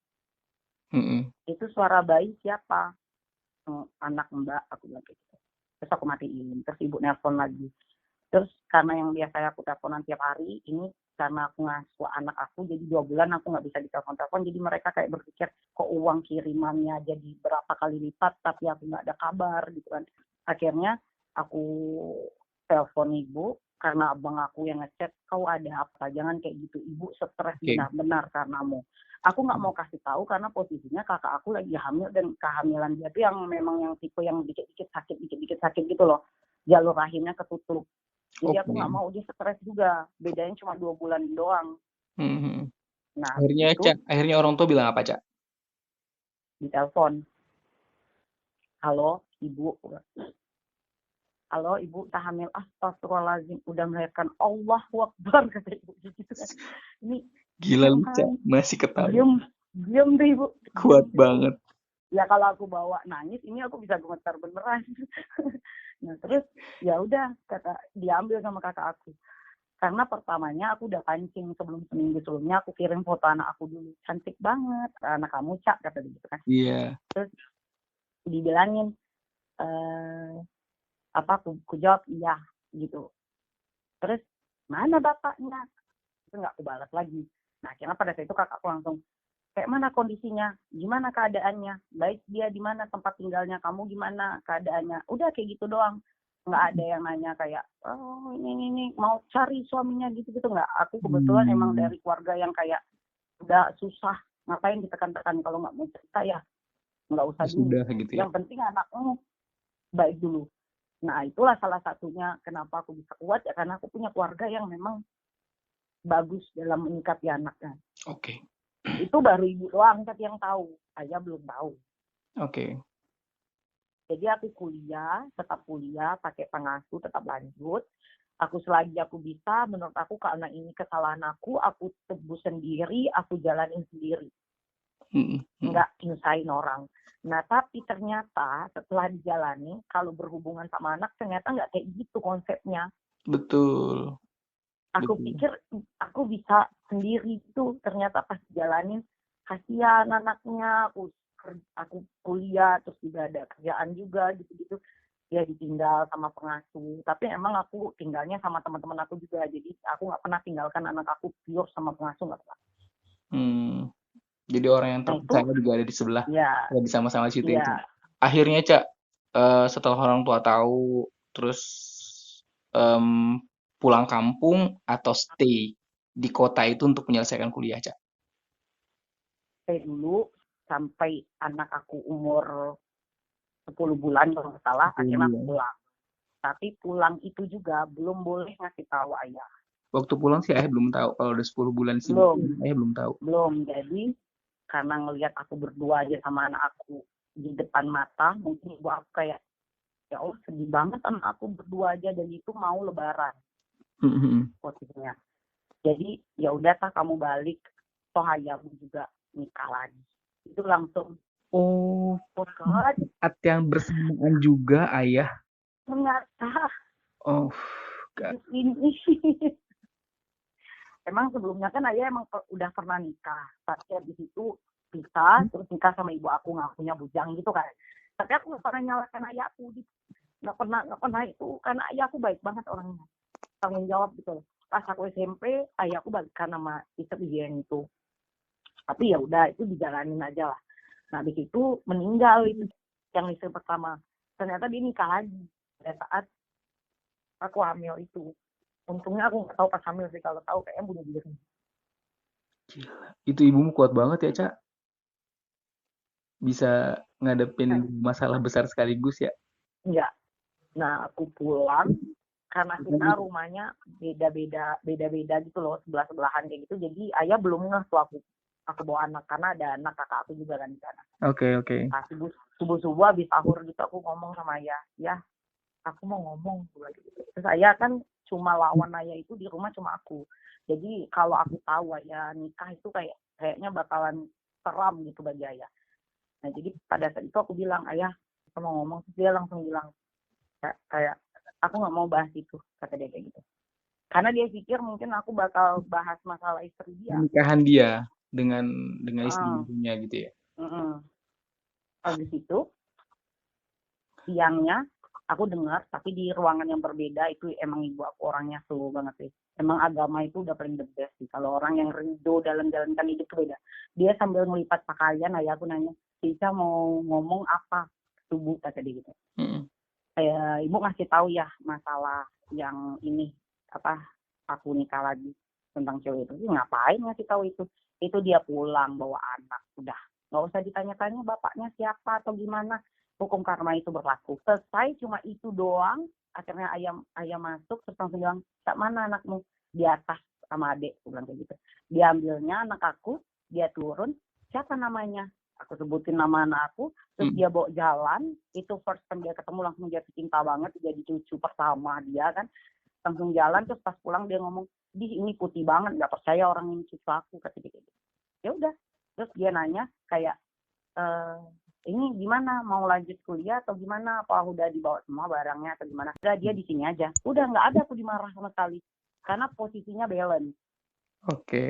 Itu suara bayi siapa? Anak mbak, aku bilang gitu. Terus aku matiin, terus ibu nelpon lagi. Terus karena yang biasa aku teleponan tiap hari, ini karena aku ngasuh anak aku, jadi 2 bulan aku nggak bisa ditelepon-telepon, jadi mereka kayak berpikir kok uang kirimannya jadi berapa kali lipat tapi aku nggak ada kabar gitu kan. Akhirnya aku telepon ibu, karena abang aku yang ngechat, kau ada apa, jangan kayak gitu, ibu stres benar-benar karenamu. Aku nggak mau kasih tahu karena posisinya kakak aku lagi hamil, dan kehamilan dia tuh yang memang yang tipe yang dikit-dikit sakit gitu loh, jalur rahimnya ketutup. Jadi aku nggak mau dia stres juga, bedanya cuma 2 bulan doang. Nah akhirnya orang tua bilang apa, Cak? Di telepon, halo ibu, tak hamil, astagfirullahaladzim, udah melahirkan, Allahu Akbar, kata ibu gitu kan. Ini gila lu, Cak, masih ketawa. Diam deh ibu. Kuat banget. Ya kalau aku bawa nangis, ini aku bisa gemetar beneran. Nah terus ya udah, kata diambil sama kakak aku. Karena pertamanya aku udah pancing seminggu sebelumnya, aku kirim foto anak aku dulu, cantik banget, anak kamu Cak, kata dia gitu kan. Iya. Terus dibilangin, aku jawab iya gitu. Terus mana bapaknya? Itu nggak aku balas lagi. Nah akhirnya pada saat itu kakakku langsung, kayak mana kondisinya, gimana keadaannya, baik dia di mana tempat tinggalnya, kamu gimana keadaannya, udah kayak gitu doang. Nggak ada yang nanya kayak, oh ini mau cari suaminya gitu-gitu, nggak. Aku kebetulan emang dari keluarga yang kayak udah susah, ngapain ditekan-tekan, kalau nggak mau cerita ya nggak usah dulu. Gitu ya? Yang penting anakmu baik dulu. Nah itulah salah satunya kenapa aku bisa kuat, ya karena aku punya keluarga yang memang bagus dalam menyikapi anaknya. Oke. Itu baru ibu doang yang tahu, ayah belum tahu. Oke. Jadi aku tetap kuliah, pakai pengasuh, tetap lanjut. Aku selagi aku bisa, menurut aku karena ini kesalahan aku tebus sendiri, aku jalanin sendiri. Nggak nyusahin orang. Nah tapi ternyata setelah dijalani, kalau berhubungan sama anak ternyata nggak kayak gitu konsepnya. Betul. Aku pikir aku bisa sendiri tuh, ternyata pas jalanin kasihan anaknya, aku kuliah terus juga ada kerjaan juga gitu-gitu, ya ditinggal sama pengasuh. Tapi emang aku tinggalnya sama teman-teman aku juga, jadi aku nggak pernah tinggalkan anak aku pure sama pengasuh, nggak pernah. Jadi orang yang Nah itu terpercaya juga ada di sebelah, ya, lagi sama-sama di situ ya, Cak. ya Akhirnya, Cak, setelah orang tua tahu, terus em, pulang kampung atau stay di kota itu untuk menyelesaikan kuliah, Cak? stay dulu sampai anak aku umur 10 bulan kalau nggak salah, akhirnya aku 10 bulan. pulang. Tapi pulang itu juga belum boleh ngasih tahu ayah. Waktu pulang sih ayah belum tahu. Kalau udah 10 bulan sih Belum, ayah belum tahu. belum. Jadi karena ngelihat aku berdua aja sama anak aku di depan mata, mungkin ibu aku kayak, ya Allah sedih banget anak aku berdua aja dan itu mau lebaran posisinya. Jadi ya udah tak kamu balik, toh ayahmu juga nikah lagi. Itu langsung, Oh, oh God, saat yang bersamaan juga ayah. ternyata Oh, God. ini. Emang sebelumnya kan ayah emang udah pernah nikah. Tapi habis itu pisah, terus nikah sama ibu aku ngakunya bujang gitu kan. Tapi aku nggak pernah nyalakan ayahku. Nggak pernah itu. Karena ayah aku baik banget orangnya. Tanggung jawab gitu loh. Pas aku SMP, ayahku balikan sama istri dia yang itu. Tapi ya udah itu dijalanin aja lah. Nah habis itu meninggal itu yang istri pertama. Ternyata dia nikah lagi pada saat aku hamil itu. Untungnya aku nggak tahu pas hamil sih, kalau tahu kayaknya bunuh diri. Itu ibumu kuat banget ya, Cak. Bisa ngadepin masalah besar sekaligus ya. Enggak. Nah aku pulang karena kita rumahnya beda-beda gitu loh, sebelah-sebelahan kayak gitu. Jadi ayah belum ngeh tuh aku bawa anak, karena ada anak kakak aku juga kan di sana. Oke. Nah, subuh habis sahur gitu aku ngomong sama ayah, ya aku mau ngomong gitu. Terus ayah kan cuma lawan ayah itu di rumah cuma aku. Jadi kalau aku tahu ayah nikah itu kayaknya bakalan seram gitu bagi ayah. Nah jadi pada saat itu aku bilang, ayah aku mau ngomong. Terus dia langsung bilang kayak aku nggak mau bahas itu, kata dia kayak gitu. Karena dia pikir mungkin aku bakal bahas masalah istri dia. Pernikahan dia dengan istrinya gitu ya. Habis itu siangnya aku dengar, tapi di ruangan yang berbeda. Itu emang ibu aku orangnya slow banget sih. Emang agama itu udah paling the best sih. Kalau orang yang ridho dalam jalankan hidup itu beda. Dia sambil ngelipat pakaian, ayah aku nanya, Cica mau ngomong apa subuh, kata dia gitu. Kayak ibu ngasih tahu ya masalah yang ini, apa, aku nikah lagi, tentang cewek itu. Ngapain ngasih tahu itu dia pulang bawa anak, udah nggak usah ditanya-tanya bapaknya siapa atau gimana, hukum karma itu berlaku, selesai. Cuma itu doang. Akhirnya ayam masuk, terus langsung bilang, tak mana anakmu? Di atas sama adik, aku bilang kayak gitu. Dia ambilnya anak aku, dia turun, siapa namanya, aku sebutin nama anak aku, terus dia bawa jalan. Itu first time dia ketemu langsung jatuh cinta banget, jadi cucu pertama dia kan. Langsung jalan, terus pas pulang dia ngomong, di ini putih banget, nggak percaya orang ini cucu aku, kata dia gitu. Ya udah, terus dia nanya kayak, ini gimana, mau lanjut kuliah atau gimana, apa udah dibawa semua barangnya atau gimana? Udah, dia di sini aja, udah nggak ada aku dimarah sama sekali, karena posisinya balance. Oke.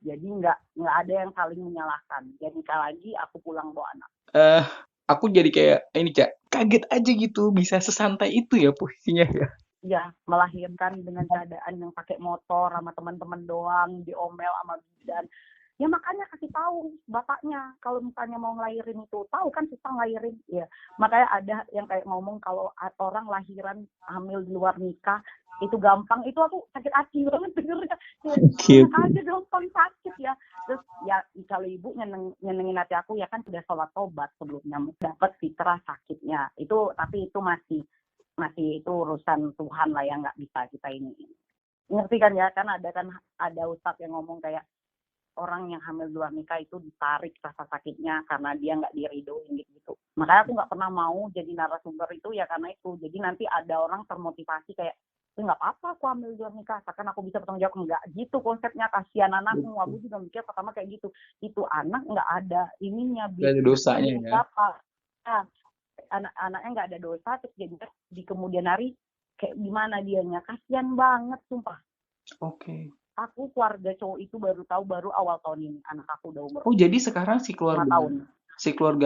Jadi nggak ada yang saling menyalahkan. Dia nikah lagi, aku pulang bawa anak. Aku jadi kayak ini, Cak, kaget aja gitu bisa sesantai itu ya posisinya ya. Ya, melahirkan dengan keadaan yang pakai motor sama teman-teman doang, diomel sama bidan. Ya makanya kasih tahu bapaknya kalau misalnya mau ngelahirin itu, tahu kan susah ngelahirin ya. Makanya ada yang kayak ngomong kalau orang lahiran hamil di luar nikah itu gampang, itu aku sakit hati banget dengernya. Ya, aja gampang sakit ya. Terus ya kalau ibu nyenengin hati aku ya kan sudah sholat tobat sebelumnya, dapat fitrah sakitnya itu, tapi itu masih itu urusan Tuhan lah, yang nggak bisa kita ini. Ngerti kan ya, kan ada ustadz yang ngomong kayak orang yang hamil luar nikah itu ditarik rasa sakitnya karena dia nggak diridoin gitu. Makanya aku nggak pernah mau jadi narasumber itu ya karena itu. Jadi nanti ada orang termotivasi kayak, nggak apa-apa aku hamil luar nikah, asalkan aku bisa bertanggung jawab. Nggak gitu konsepnya, kasihan anakmu. Aku juga mikir pertama kayak gitu. Itu anak nggak ada ininya, Nggak ada dosanya ya. Nah, anak-anaknya nggak ada dosa, terus jadi di kemudian hari kayak gimana dianya, kasihan banget sumpah. Oke. Aku keluarga cowok itu baru tahu baru awal tahun ini, anak aku udah umur. Oh jadi sekarang si 5 tahun.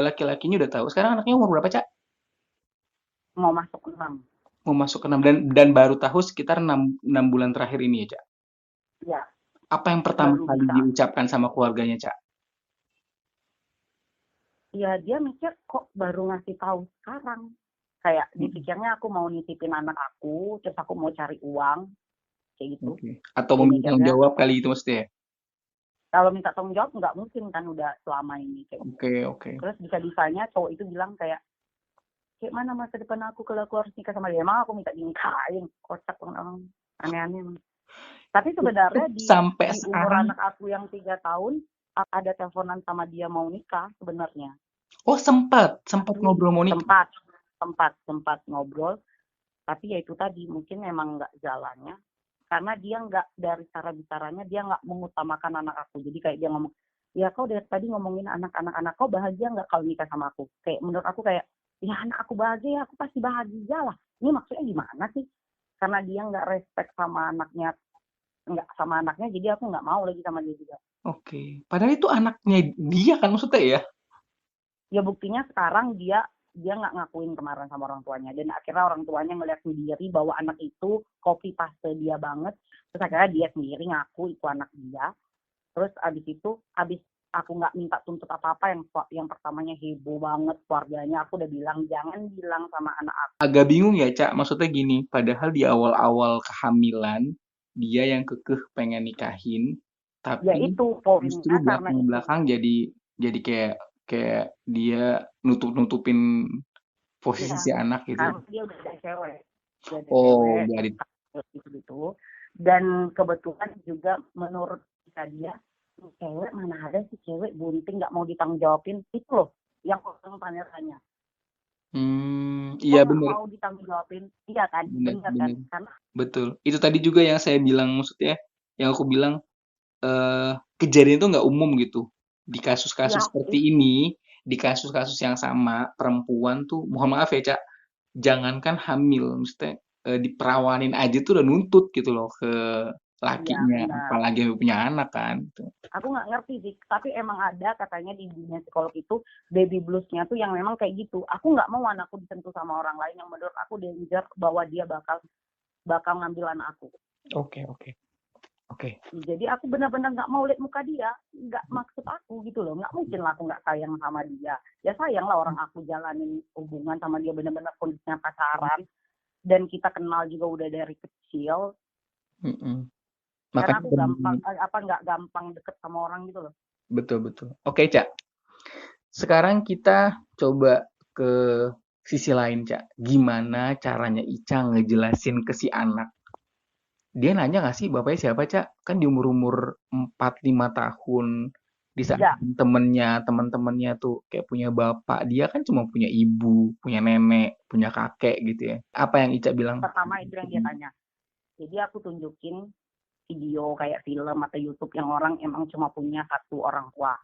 Laki-lakinya udah tahu. Sekarang anaknya umur berapa, Cak? Mau masuk 6. Mau masuk ke 6 dan baru tahu sekitar 6 bulan terakhir ini ya, Cak? Ya. Apa yang pertama kali diucapkan sama keluarganya, Cak? ya dia mikir kok baru ngasih tahu sekarang. Kayak dipikirnya aku mau nitipin anak aku, terus aku mau cari uang, kayak gitu. Oke. Atau Dia meminta tanggung mikirnya jawab kali itu maksudnya ya? kalau minta tanggung jawab nggak mungkin kan udah selama ini kayak gitu. Oke, oke. Terus bisa-bisanya cowok itu bilang kayak mana masa depan aku kalau aku harus nikah sama dia. Emang aku minta dinikahin, kocak orang aneh-aneh. Tapi sebenarnya Sampai di umur sekarang. anak aku yang 3 tahun ada teleponan sama dia mau nikah sebenarnya. Oh, sempat Tapi ngobrol mau nikah. sempat ngobrol. Tapi ya itu tadi mungkin emang nggak jalannya. Karena dia nggak, dari cara bicaranya dia nggak mengutamakan anak aku. Jadi kayak dia ngomong, ya kau dari tadi ngomongin anak kau bahagia nggak kalau nikah sama aku? Kayak menurut aku kayak, ya anak aku bahagia, aku pasti bahagia lah. Ini maksudnya gimana sih? Karena dia nggak respect sama anaknya, jadi aku nggak mau lagi sama dia juga. Oke. Padahal itu anaknya dia kan maksudnya ya? Ya buktinya sekarang dia nggak ngakuin kemarin sama orang tuanya, dan akhirnya orang tuanya ngeliat sendiri bahwa anak itu copy paste dia banget. Terus akhirnya dia sendiri ngaku itu anak dia. Terus abis aku nggak minta tuntut apa-apa, yang pertamanya heboh banget keluarganya, aku udah bilang jangan bilang sama anak aku. Agak bingung ya, Cak. Maksudnya gini, padahal di awal-awal kehamilan, dia yang kekeh pengen nikahin, Ya tapi itu poinnya justru karena itu. belakang-belakang jadi kayak kayak dia nutupin posisi Ya, si anak gitu. karena dia udah ada cewek. Oh, jadi Gitu. Dan kebetulan juga menurut dia, cewek mana ada sih cewek bunting nggak mau ditanggung jawabin, itu loh yang orang tanya-tanya. iya Kok nggak bener, mau ditanggung jawabin? Iya kan, bener, bener kan? bener. Karena Betul. Itu tadi juga yang saya bilang, maksudnya, yang aku bilang, kejadian itu nggak umum gitu. Di ya kasus-kasus seperti ini, di kasus-kasus yang sama, perempuan tuh, mohon maaf ya, Cak, jangankan hamil, maksudnya diperawanin aja tuh udah nuntut gitu loh ke iya lakinya, benar. apalagi punya anak kan. Gitu. Aku nggak ngerti sih, tapi emang ada katanya di dunia psikolog itu baby bluesnya tuh yang memang kayak gitu. Aku nggak mau anakku disentuh sama orang lain yang menurut aku danger, bahwa dia bakal ngambil anak aku. Oke, oke, oke. Jadi aku benar-benar nggak mau lihat muka dia, nggak maksud aku gitu loh. Nggak mungkin lah aku nggak sayang sama dia. Ya sayang lah, orang aku jalanin hubungan sama dia benar-benar kondisinya pacaran, dan kita kenal juga udah dari kecil. Mm-mm. Karena Makanya aku bener, nggak gampang deket sama orang gitu loh. betul betul. Oke, Cak. Sekarang kita coba ke sisi lain, Cak. Gimana caranya Ica ngejelasin ke si anak? Dia nanya nggak sih bapaknya siapa, Cak? Kan di umur-umur 4-5 tahun, di saat Enggak, teman-temannya tuh kayak punya bapak, dia kan cuma punya ibu, punya nenek, punya kakek gitu ya. Apa yang Ica bilang? pertama itu yang dia tanya. Jadi aku tunjukin video kayak film atau YouTube yang orang emang cuma punya satu orang tua.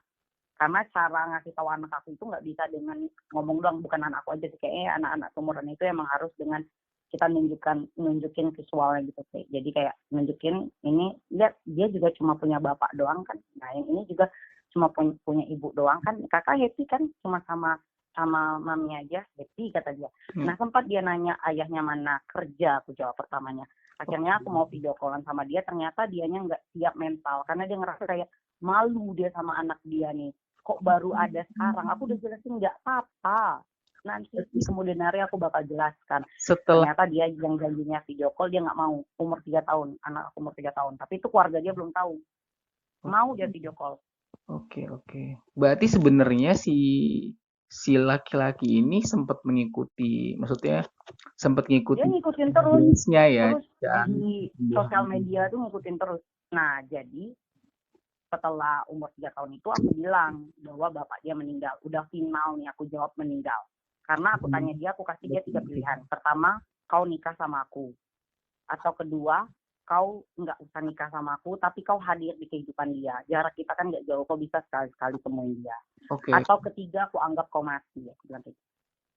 Karena cara ngasih tahu anak aku itu nggak bisa dengan ngomong doang, bukan anak aku aja sih, kayak anak-anak seumuran itu emang harus dengan kita nunjukin visualnya gitu sih. Jadi kayak nunjukin ini, lihat dia juga cuma punya bapak doang kan, nah yang ini juga cuma punya ibu doang kan, kakak happy kan cuma sama mami aja happy, kata dia. Nah sempat dia nanya ayahnya mana kerja, aku jawab pertamanya. Akhirnya aku mau video callan sama dia, ternyata dianya nggak siap mental karena dia ngerasa kayak malu dia sama anak dia nih, kok baru ada sekarang. Aku udah jelasin nggak apa-apa, nanti di kemudian hari aku bakal jelaskan. Setelah Ternyata dia yang janjinya video call dia nggak mau, umur 3 tahun, anak aku umur 3 tahun, tapi itu keluarga dia belum tahu mau dia video call. Oke, oke. Berarti sebenarnya si laki-laki ini sempat mengikuti, maksudnya sempat Dia ngikuti ngikutin terus games-nya ya, terus Cak. di sosial media tuh ngikutin terus. Nah jadi setelah umur 3 tahun itu aku bilang bahwa bapak dia meninggal, udah final nih, aku jawab meninggal. Karena aku tanya dia, aku kasih dia 3 pilihan. Pertama, kau nikah sama aku. Atau kedua, kau nggak usah nikah sama aku, tapi kau hadir di kehidupan dia. Jarak kita kan nggak jauh, kau bisa sekali-sekali temuin dia. Oke, Atau ketiga, aku anggap kau mati. Aku bilang gitu.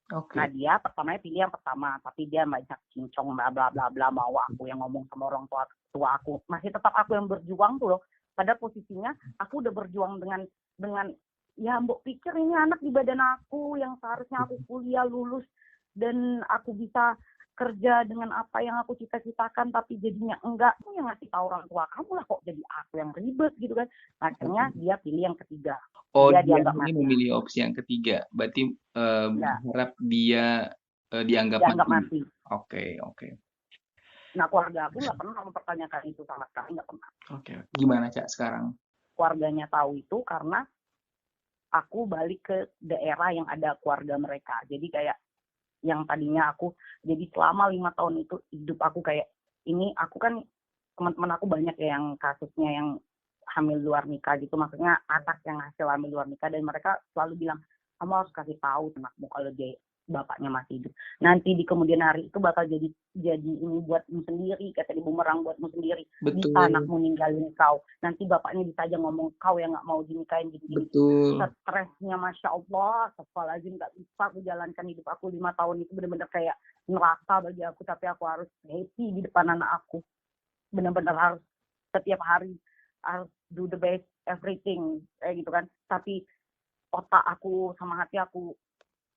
Nah oke. dia pertamanya pilih yang pertama, tapi dia banyak cincong bla bla bla bla, mau aku yang ngomong sama orang tua aku. Masih tetap aku yang berjuang tuh loh. Pada posisinya aku udah berjuang dengan ya mbok pikir ini anak di badan aku yang seharusnya aku kuliah lulus dan aku bisa kerja dengan apa yang aku cita-citakan, tapi jadinya enggak. Aku yang ngasih tahu orang tua kamu lah, kok jadi aku yang ribet gitu kan. Akhirnya dia pilih yang ketiga. Oh, Dia dia dianggap ini mati. memilih opsi yang ketiga. Berarti Ya, berharap dia dianggap dianggap mati. mati. Oke, oke. Nah, keluarga aku nggak pernah mempertanyakan itu sama sekali, nggak pernah. Oke. Gimana, Cak, sekarang? Keluarganya tahu itu karena aku balik ke daerah yang ada keluarga mereka. Jadi kayak yang tadinya aku, jadi selama 5 tahun itu hidup aku kayak ini, aku kan teman-teman aku banyak ya yang kasusnya yang hamil luar nikah gitu, maksudnya anak yang hasil hamil luar nikah, dan mereka selalu bilang kamu harus kasih tahu anakmu kalau dia bapaknya masih hidup. Nanti di kemudian hari itu bakal jadi ini buatmu sendiri, kata di bumerang buatmu sendiri. Bisa Betul, anakmu ninggalin kau, nanti bapaknya bisa aja ngomong kau yang nggak mau dinikahin gini-gini. betul. Stresnya masya Allah, astagfirullahaladzim, nggak bisa aku jalankan hidup aku 5 tahun itu bener-bener kayak neraka bagi aku, tapi aku harus happy di depan anak aku, bener-bener harus setiap hari harus do the best everything kayak gitu kan. Tapi otak aku sama hati aku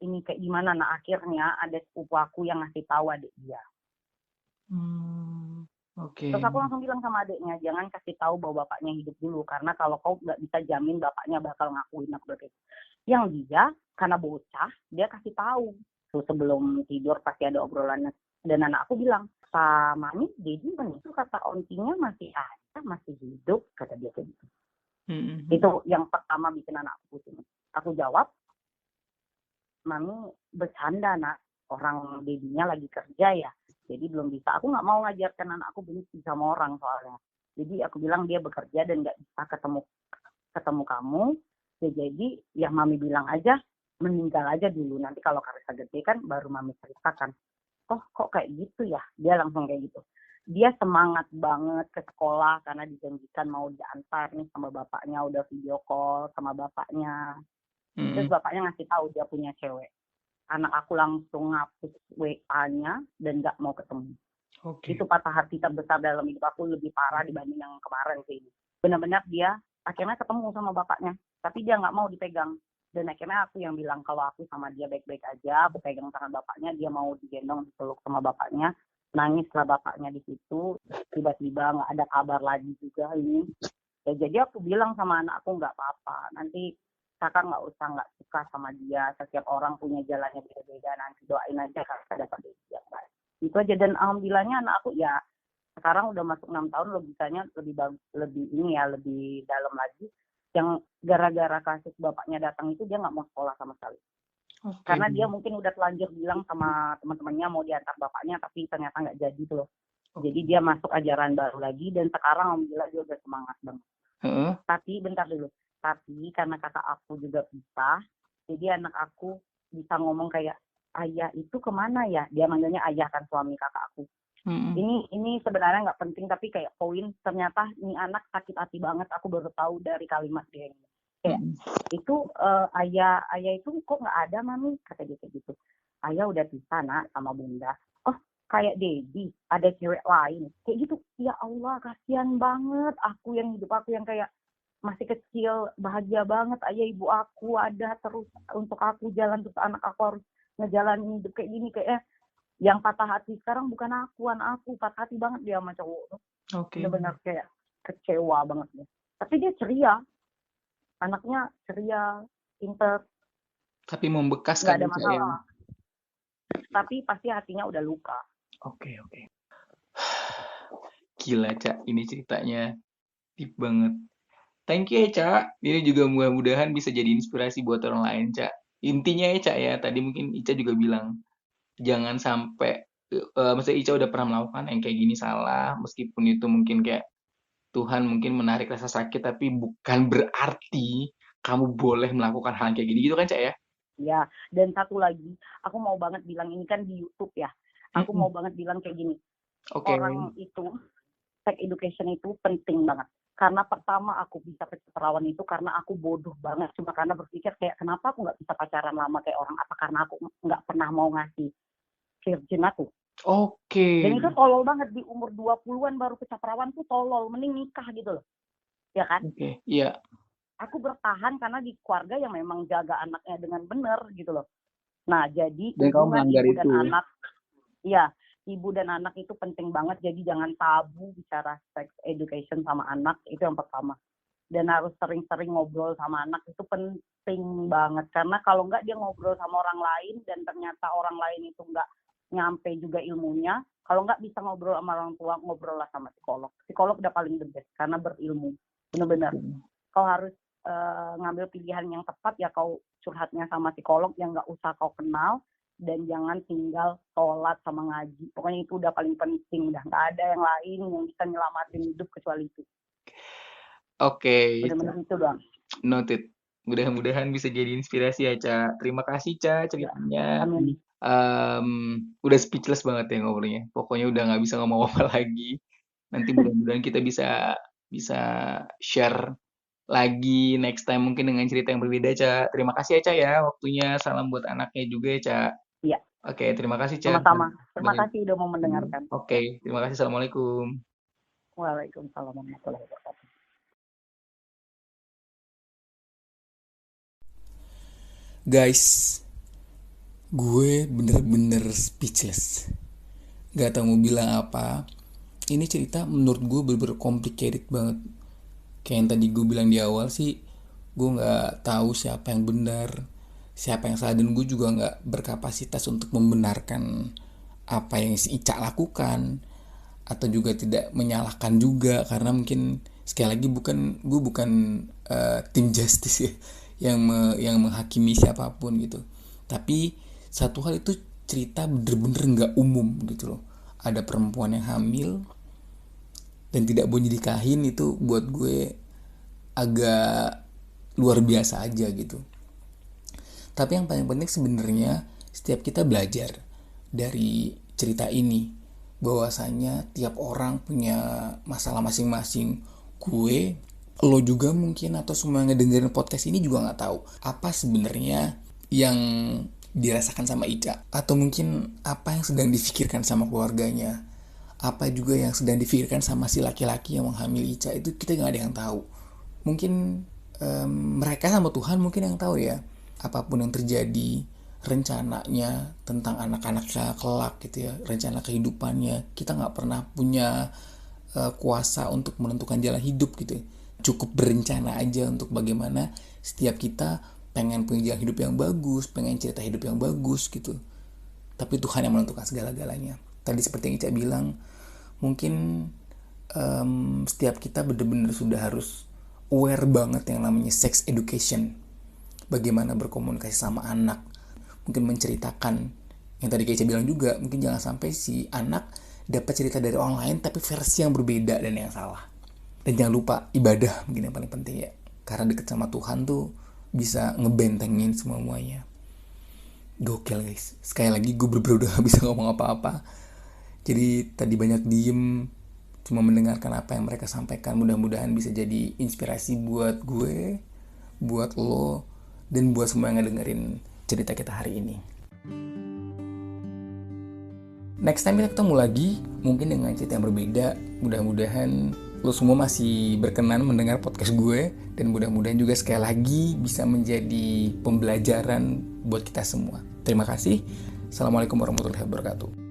ini kayak gimana. Nah akhirnya ada sepupu aku yang ngasih tahu adik dia. Oke. Terus aku langsung bilang sama adiknya, jangan kasih tahu bahwa bapaknya hidup dulu, karena kalau kau nggak bisa jamin bapaknya bakal ngakuin aku gitu. Yang dia karena bocah dia kasih tahu. Tuh sebelum tidur pasti ada obrolannya. Dan anak aku bilang, Pak Mami, Dedi itu kata ontinya masih ada, masih hidup, kata dia kayak gitu. Itu yang pertama bikin anak aku pusing. Aku jawab, Mami bercanda nak, orang dedinya lagi kerja ya, jadi belum bisa. Aku nggak mau ngajarkan anak aku benci sama orang soalnya. Jadi aku bilang dia bekerja dan nggak bisa ketemu kamu. Ya, jadi ya Mami bilang aja meninggal aja dulu. Nanti kalau Karissa gede kan baru Mami ceritakan. Oh kok kayak gitu ya? Dia langsung kayak gitu. Dia semangat banget ke sekolah karena dijanjikan mau diantar nih sama bapaknya, udah video call sama bapaknya. Terus bapaknya ngasih tahu dia punya cewek. Anak aku langsung ngapus WA-nya dan nggak mau ketemu. Oke. Itu patah hati terbesar dalam hidup aku, lebih parah dibanding yang kemarin sih. Benar-benar dia akhirnya ketemu sama bapaknya, tapi dia nggak mau dipegang. Dan akhirnya aku yang bilang kalau aku sama dia baik-baik aja, aku pegang tangan bapaknya, dia mau digendong, dipeluk sama bapaknya, nangislah bapaknya di situ. Tiba-tiba nggak ada kabar lagi juga ini. Ya, jadi aku bilang sama anak aku nggak apa-apa, nanti kakak nggak suka sama dia, setiap orang punya jalannya beda-beda, nanti doain aja kakak dapat dia baik. Itu aja. Dan alhamdulillahnya anak aku ya sekarang udah masuk 6 tahun, logikanya lebih ini ya, lebih dalam lagi. Yang gara-gara kasus bapaknya datang itu dia nggak mau sekolah sama sekali. Karena dia mungkin udah telanjur bilang sama teman-temannya mau diantar bapaknya, tapi ternyata nggak jadi tuh. Jadi dia masuk ajaran baru lagi dan sekarang alhamdulillah dia udah semangat banget. Tapi bentar dulu. Tapi karena kakak aku juga pisah, jadi anak aku bisa ngomong kayak, ayah itu kemana ya? Dia manggilnya ayah kan, suami kakak aku. Ini sebenarnya nggak penting, tapi kayak poin, ternyata ini anak sakit hati banget. Aku baru tahu dari kalimat dia ini. Kayak itu ayah itu kok nggak ada Mami, kata dia kayak gitu. Ayah udah pisah nak sama bunda. Oh kayak Dedi ada cewek lain kayak gitu. Ya Allah kasihan banget aku, yang hidup aku yang kayak masih kecil bahagia banget, ayah ibu aku ada terus untuk aku jalan, terus anak aku harus ngejalanin hidup kayak gini. Kayak yang patah hati sekarang bukan aku, anak aku patah hati banget dia sama cowok. Bener-bener kayak kecewa banget dia. Tapi dia ceria, anaknya ceria, pinter, Tapi membekas nggak kan ada Cak ya. masalah. Tapi pasti hatinya udah luka. Oke. Gila Cak, ini ceritanya deep banget. Thank you ya Cak. Ini juga mudah-mudahan bisa jadi inspirasi buat orang lain Cak. Intinya ya Cak ya, tadi mungkin Ica juga bilang jangan sampai maksudnya Ica udah pernah melakukan yang kayak gini salah, meskipun itu mungkin kayak Tuhan mungkin menarik rasa sakit, tapi bukan berarti kamu boleh melakukan hal kayak gini gitu kan Cak ya. Ya, dan satu lagi, aku mau banget bilang, ini kan di YouTube ya. Aku mau banget bilang kayak gini. Orang itu, sex education itu penting banget. Karena pertama aku bisa ke perawan itu karena aku bodoh banget. Cuma karena berpikir kayak kenapa aku nggak bisa pacaran lama kayak orang. Apa karena aku nggak pernah mau ngasih virgin aku. Dan itu tolol banget, di umur 20-an baru ke perawan tuh tolol. Mending nikah gitu loh. Ya kan? Iya. Aku bertahan karena di keluarga yang memang jaga anaknya dengan benar gitu loh. Nah, jadi hubungan ibu dan anak, ya, ibu dan anak itu penting banget. Jadi jangan tabu bicara sex education sama anak, itu yang pertama. dan harus sering-sering ngobrol sama anak itu penting banget, karena kalau nggak dia ngobrol sama orang lain dan ternyata orang lain itu nggak nyampe juga ilmunya, kalau nggak bisa ngobrol sama orang tua, ngobrol lah sama psikolog udah paling the best karena berilmu, bener-bener. Kau harus ngambil pilihan yang tepat ya, kau curhatnya sama psikolog yang nggak usah kau kenal, dan jangan tinggal sholat sama ngaji, pokoknya itu udah paling penting, udah nggak ada yang lain yang bisa nyelamatin hidup kecuali itu. Oke, Bener-bener itu doang. noted. Mudah-mudahan bisa jadi inspirasi ya, Ca. Terima kasih, Ca, ceritanya. Amin. Udah speechless banget ya ngobrolnya. Pokoknya udah nggak bisa ngomong apa lagi. Nanti mudah-mudahan kita bisa share lagi next time mungkin dengan cerita yang berbeda, Ca. Terima kasih ya, Ca ya, waktunya. Salam buat anaknya juga ya, Ca. Iya. Oke, terima kasih, Ca. Sama-sama. Terima kasih udah mau mendengarkan. Oke, terima kasih. Assalamualaikum. Waalaikumsalam warahmatullahi wabarakatuh. Guys, gue bener-bener speechless. Gak tau mau bilang apa. Ini cerita menurut gue bener-bener complicated banget. Kayak yang tadi gue bilang di awal sih, gue gak tahu siapa yang benar, siapa yang salah, dan gue juga gak berkapasitas untuk membenarkan apa yang si Ica lakukan, atau juga tidak menyalahkan juga, karena mungkin sekali lagi gue bukan tim justice ya, yang menghakimi siapapun gitu. Tapi satu hal itu, cerita bener-bener nggak umum gitu loh. Ada perempuan yang hamil dan tidak boleh dinikahin, itu buat gue agak luar biasa aja gitu. Tapi yang paling penting sebenarnya setiap kita belajar dari cerita ini, bahwasanya tiap orang punya masalah masing-masing. Gue, lo juga mungkin, atau semua yang ngedengerin podcast ini juga nggak tahu apa sebenarnya yang dirasakan sama Ica, atau mungkin apa yang sedang difikirkan sama keluarganya, apa juga yang sedang difikirkan sama si laki-laki yang menghamili Ica. Itu kita nggak ada yang tahu. Mungkin mereka sama Tuhan mungkin yang tahu ya. Apapun yang terjadi, rencananya tentang anak-anaknya kelak gitu ya, rencana kehidupannya, kita nggak pernah punya kuasa untuk menentukan jalan hidup gitu ya. Cukup berencana aja untuk bagaimana setiap kita pengen punya jalan hidup yang bagus, pengen cerita hidup yang bagus gitu. Tapi Tuhan yang menentukan segala-galanya. Tadi seperti yang Ica bilang, mungkin setiap kita benar-benar sudah harus aware banget yang namanya sex education. Bagaimana berkomunikasi sama anak, mungkin menceritakan yang tadi Ica bilang juga, mungkin jangan sampai si anak dapat cerita dari orang lain tapi versi yang berbeda dan yang salah. Dan jangan lupa ibadah, mungkin yang paling penting ya, karena deket sama Tuhan tuh bisa ngebentengin semuanya. Gokil guys, sekali lagi gue bener-bener udah gak bisa ngomong apa-apa. Jadi tadi banyak diem, cuma mendengarkan apa yang mereka sampaikan. Mudah-mudahan bisa jadi inspirasi buat gue, buat lo, dan buat semua yang ngedengerin cerita kita hari ini. Next time kita ketemu lagi, mungkin dengan cerita yang berbeda. Mudah-mudahan lo semua masih berkenan mendengar podcast gue, dan mudah-mudahan juga sekali lagi bisa menjadi pembelajaran buat kita semua. Terima kasih. Assalamualaikum warahmatullahi wabarakatuh.